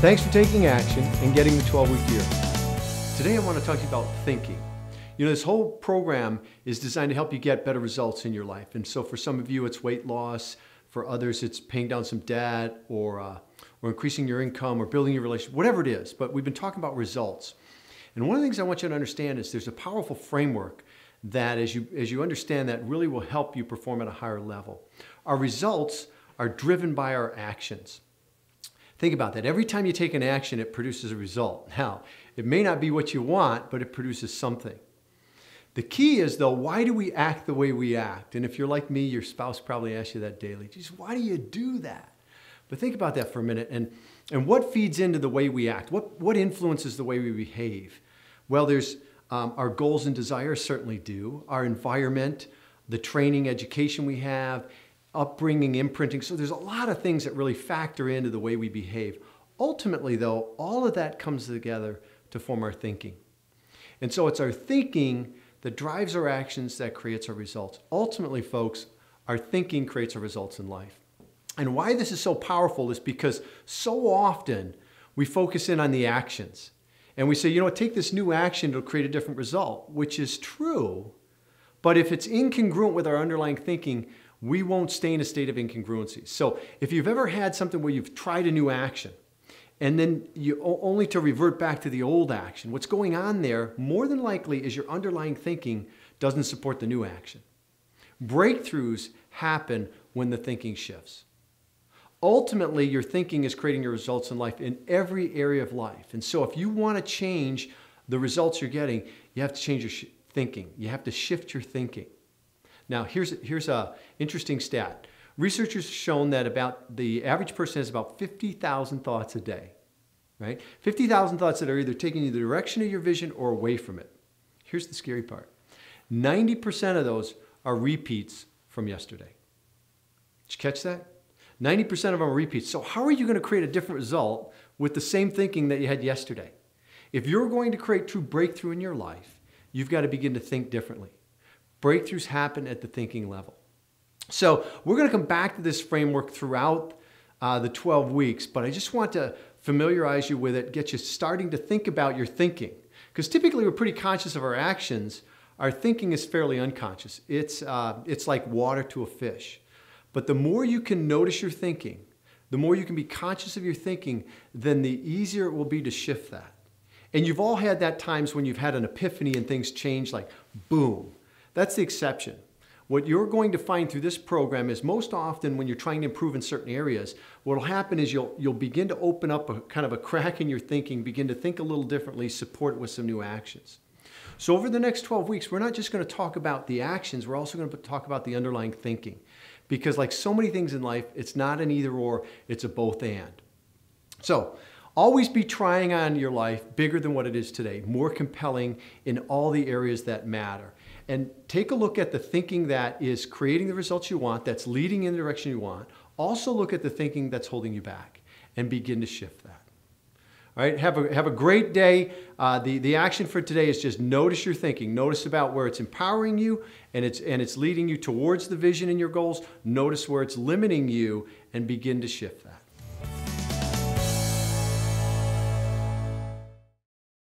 Thanks for taking action and getting the 12-week year. Today I want to talk to you about thinking. You know, this whole program is designed to help you get better results in your life. And so for some of you, it's weight loss. For others, it's paying down some debt or increasing your income or building your relationship, whatever it is. But we've been talking about results. And one of the things I want you to understand is there's a powerful framework that as you understand that really will help you perform at a higher level. Our results are driven by our actions. Think about that. Every time you take an action, it produces a result. Now, it may not be what you want, but it produces something. The key is, though, why do we act the way we act? And if you're like me, your spouse probably asks you that daily. Geez, why do you do that? But think about that for a minute. And what feeds into the way we act? What influences the way we behave? Well, there's our goals and desires certainly do. Our environment, the training, education we have, upbringing, imprinting. So there's a lot of things that really factor into the way we behave. Ultimately, though, all of that comes together to form our thinking. And so it's our thinking that drives our actions that creates our results. Ultimately, folks, our thinking creates our results in life. And why this is so powerful is because so often we focus in on the actions. And we say, you know what, take this new action, it'll create a different result, which is true. But if it's incongruent with our underlying thinking, we won't stay in a state of incongruency. So if you've ever had something where you've tried a new action and then you only to revert back to the old action, what's going on there more than likely is your underlying thinking doesn't support the new action. Breakthroughs happen when the thinking shifts. Ultimately, your thinking is creating your results in life in every area of life. And so if you want to change the results you're getting, you have to change your thinking. You have to shift your thinking. Now, here's an interesting stat. Researchers have shown that the average person has about 50,000 thoughts a day, right? 50,000 thoughts that are either taking you the direction of your vision or away from it. Here's the scary part. 90% of those are repeats from yesterday. Did you catch that? 90% of them are repeats. So how are you going to create a different result with the same thinking that you had yesterday? If you're going to create true breakthrough in your life, you've got to begin to think differently. Breakthroughs happen at the thinking level. So we're going to come back to this framework throughout the 12 weeks, but I just want to familiarize you with it, get you starting to think about your thinking. Because typically we're pretty conscious of our actions. Our thinking is fairly unconscious. It's like water to a fish. But the more you can notice your thinking, the more you can be conscious of your thinking, then the easier it will be to shift that. And you've all had that times when you've had an epiphany and things change, like boom. That's the exception. What you're going to find through this program is most often when you're trying to improve in certain areas, what will happen is you'll begin to open up a kind of a crack in your thinking, begin to think a little differently, support it with some new actions. So over the next 12 weeks, we're not just going to talk about the actions, we're also going to talk about the underlying thinking. Because like so many things in life, it's not an either or, it's a both and. So always be trying on your life bigger than what it is today, more compelling in all the areas that matter. And take a look at the thinking that is creating the results you want, that's leading in the direction you want. Also look at the thinking that's holding you back and begin to shift that. All right, have a great day. The action for today is just notice your thinking. Notice about where it's empowering you and it's leading you towards the vision and your goals. Notice where it's limiting you and begin to shift that.